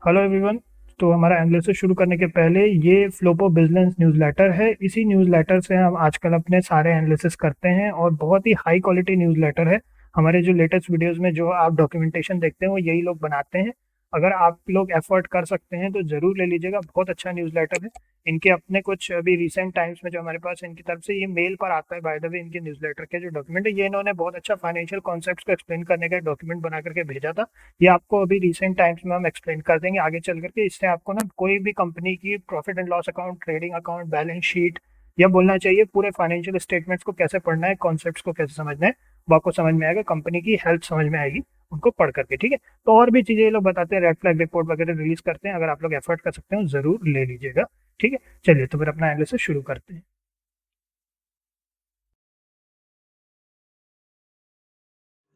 Hello everyone. तो हमारा analysis शुरू करने के पहले ये फ्लोपो बिजनेस न्यूज़लेटर है। इसी न्यूज़लेटर से हम आजकल अपने सारे एनालिसिस करते हैं और बहुत ही हाई क्वालिटी न्यूज़लेटर है। हमारे जो लेटेस्ट वीडियोस में जो आप डॉक्यूमेंटेशन देखते हैं वो यही लोग बनाते हैं। अगर आप लोग एफर्ट कर सकते हैं तो ज़रूर ले लीजिएगा, बहुत अच्छा न्यूज़लेटर है। इनके अपने कुछ अभी रिसेंट टाइम्स में जो हमारे पास इनकी तरफ से ये मेल पर आता है, बाय द वे इनके न्यूज़लेटर के जो डॉक्यूमेंट है ये इन्होंने बहुत अच्छा फाइनेंशियल कॉन्सेप्ट्स को एक्सप्लेन करने का डॉक्यूमेंट बना करके भेजा था। ये आपको अभी रिसेंट टाइम्स में हम एक्सप्लेन कर देंगे आगे चल करके। इससे आपको ना कोई भी कंपनी की profit and loss account, trading account, balance sheet या बोलना चाहिए पूरे फाइनेंशियल स्टेटमेंट्स को कैसे पढ़ना है, कॉन्सेप्ट्स को कैसे समझना है, वो आपको समझ में आएगा। कंपनी की हेल्थ समझ में आएगी उनको पढ़ करके, ठीक है। तो और भी चीजें ये लोग बताते हैं, रेड फ्लैग रिपोर्ट वगैरह रिलीज करते हैं। अगर आप लोग एफर्ट कर सकते हो जरूर ले लीजिएगा, ठीक है। चलिए तो फिर अपना एनालिसिस शुरू करते हैं।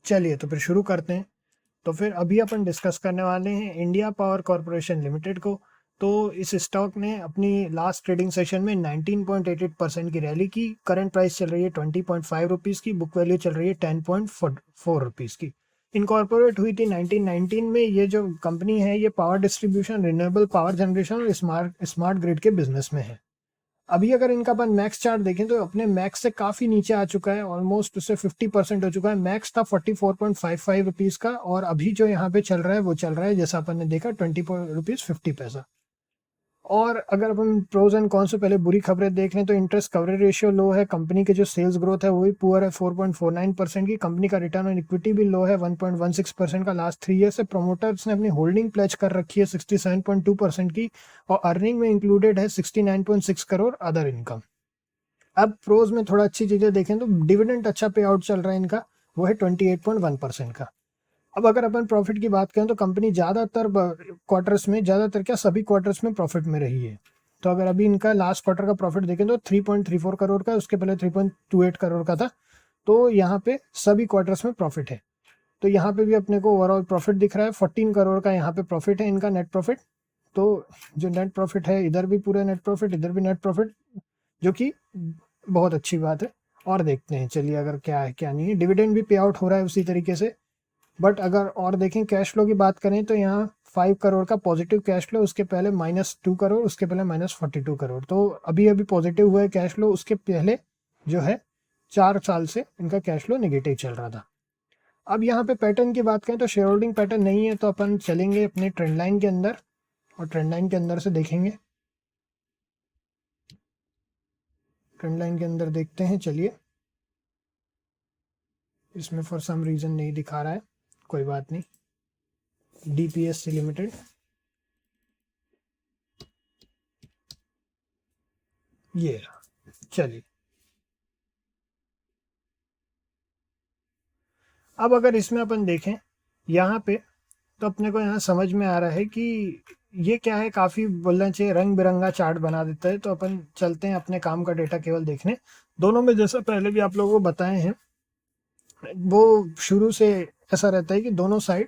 चलिए तो फिर शुरू करते हैं। तो फिर अभी अपन डिस्कस करने वाले हैं इंडिया पावर कॉरपोरेशन लिमिटेड को। तो इस स्टॉक ने अपनी लास्ट ट्रेडिंग सेशन में 19.88% की रैली की। करंट प्राइस चल रही है 20.5 रुपीज़ की, बुक वैल्यू चल रही है 10.4 रुपीज़ की। इनकॉर्पोरेट हुई थी 1919 में। ये जो कंपनी है ये power distribution, renewable power generation और स्मार्ट स्मार्ट ग्रिड के बिजनेस में है। अभी अगर इनका अपन मैक्स चार्ट देखें तो अपने मैक्स से काफी नीचे आ चुका है, ऑलमोस्ट उससे 50% हो चुका है। मैक्स था 44.55 रुपीज का और अभी जो यहाँ पे चल रहा है वो चल रहा है जैसा अपन ने देखा 20 रुपीज 50 पैसा। और अगर अपन प्रोज एंड कॉन्स से पहले बुरी खबरें देख लें तो इंटरेस्ट कवरेज रेशियो लो है, कंपनी के जो सेल्स ग्रोथ है वो भी पुअर है 4.49% की, कंपनी का रिटर्न ऑन इक्विटी भी लो है 1.16% का लास्ट 3 ईयर से। प्रोमोटर्स ने अपनी होल्डिंग प्लेज कर रखी है 67.2% की और अर्निंग में इंक्लूडेड है 69.6 करोड़ अदर इनकम। अब प्रोज में थोड़ा अच्छी चीजें देखें तो डिविडेंड अच्छा पे आउट चल रहा है इनका, वो है 28.1% का। अब अगर अपन प्रॉफिट की बात करें तो कंपनी ज़्यादातर क्वार्टर्स में, ज़्यादातर क्या सभी क्वार्टर्स में प्रॉफिट में रही है। तो अगर अभी इनका लास्ट क्वार्टर का प्रॉफिट देखें तो 3.34 करोड़ का, उसके पहले 3.28 करोड़ का था। तो यहाँ पे सभी क्वार्टर्स में प्रॉफिट है। तो यहाँ पे भी अपने को ओवरऑल प्रॉफिट दिख रहा है 14 करोड़ का, यहाँ पे प्रॉफिट है इनका नेट प्रॉफिट। तो जो नेट प्रॉफिट है इधर भी पूरा नेट प्रॉफिट, इधर भी नेट प्रॉफिट, जो कि बहुत अच्छी बात है। और देखते हैं चलिए अगर क्या है क्या नहीं है। डिविडेंड भी पे आउट हो रहा है उसी तरीके से। बट अगर और देखें कैश फ्लो की बात करें तो यहाँ 5 करोड़ का पॉजिटिव कैश फ्लो, उसके पहले -2 करोड़, उसके पहले -42 करोड़। तो अभी अभी पॉजिटिव हुआ है कैश फ्लो, उसके पहले जो है 4 साल से इनका कैश फ्लो नेगेटिव चल रहा था। अब यहाँ पे पैटर्न की बात करें तो शेयर होल्डिंग पैटर्न नहीं है, तो अपन चलेंगे अपने ट्रेंड लाइन के अंदर और ट्रेंड लाइन के अंदर से देखेंगे। ट्रेंड लाइन के अंदर देखते हैं, चलिए। इसमें फॉर सम रीज़न नहीं दिखा रहा है, कोई बात नहीं। डीपीएससी लिमिटेड, ये रहा। चलिए अब अगर इसमें अपन देखें यहाँ पे तो अपने को यहाँ समझ में आ रहा है कि ये क्या है, काफ़ी बोलना चाहिए रंग बिरंगा चार्ट बना देता है। तो अपन चलते हैं अपने काम का डेटा केवल देखने। दोनों में जैसा पहले भी आप लोगों को बताए हैं, वो शुरू से ऐसा रहता है कि दोनों साइड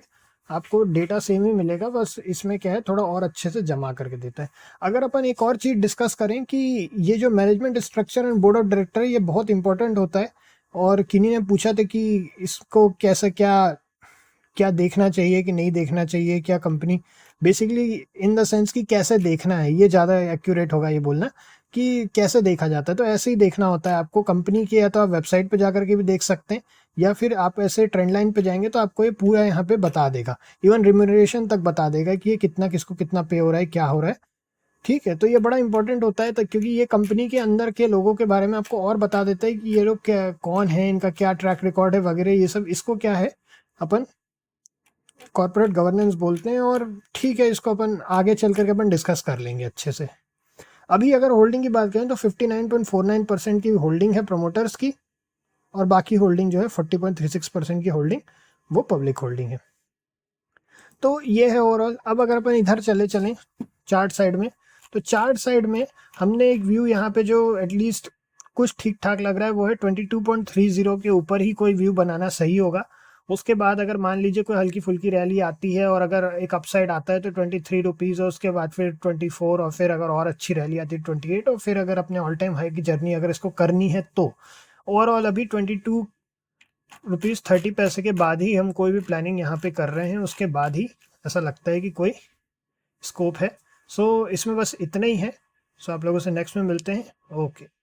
आपको डेटा सेम ही मिलेगा, बस इसमें क्या है थोड़ा और अच्छे से जमा करके देता है। अगर अपन एक और चीज़ डिस्कस करें कि ये जो management structure and board of director है ये बहुत इंपॉर्टेंट होता है। और किन्हीं ने पूछा था कि इसको कैसे क्या क्या देखना चाहिए कि नहीं देखना चाहिए, क्या company basically in the sense कि कैसे देखना है, ये ज़्यादा एक्यूरेट होगा ये बोलना कि कैसे देखा जाता है। तो ऐसे ही देखना होता है आपको कंपनी की, या तो आप वेबसाइट पे जाकर के भी देख सकते हैं या फिर आप ऐसे ट्रेंड लाइन पे जाएंगे तो आपको ये पूरा यहाँ पे बता देगा, इवन रिम्यूनरेशन तक बता देगा कि ये कितना किसको कितना पे हो रहा है, क्या हो रहा है। ठीक है, तो ये बड़ा इंपॉर्टेंट होता है तो क्योंकि ये कंपनी के अंदर के लोगों के बारे में आपको और बता देता है कि ये लोग क्या कौन है, इनका क्या ट्रैक रिकॉर्ड है वगैरह ये सब। इसको क्या है अपन कॉर्पोरेट गवर्नेंस बोलते हैं। और ठीक है, इसको अपन आगे चल करके अपन डिस्कस कर लेंगे अच्छे से। अभी अगर होल्डिंग की बात करें तो 59.49% की होल्डिंग है प्रोमोटर्स की और बाकी होल्डिंग जो है 40.36% की होल्डिंग वो पब्लिक होल्डिंग है। तो ये है ओवरऑल। अब अगर अपन इधर चले चलें चार्ट साइड में, तो चार्ट साइड में हमने एक व्यू यहाँ पे जो एटलीस्ट कुछ ठीक ठाक लग रहा है वो है 22.30 के ऊपर ही कोई व्यू बनाना सही होगा। उसके बाद अगर मान लीजिए कोई हल्की फुल्की रैली आती है और अगर एक अपसाइड आता है तो 23 रुपीज़, और उसके बाद फिर 24, और फिर अगर और अच्छी रैली आती है 28, और फिर अगर अपने ऑल टाइम हाई की जर्नी अगर इसको करनी है तो ओवरऑल अभी 22 रुपीज़ 30 पैसे के बाद ही हम कोई भी प्लानिंग यहाँ पे कर रहे हैं। उसके बाद ही ऐसा लगता है कि कोई स्कोप है। सो इसमें बस इतना ही है। सो आप लोगों से नेक्स्ट में मिलते हैं। ओके।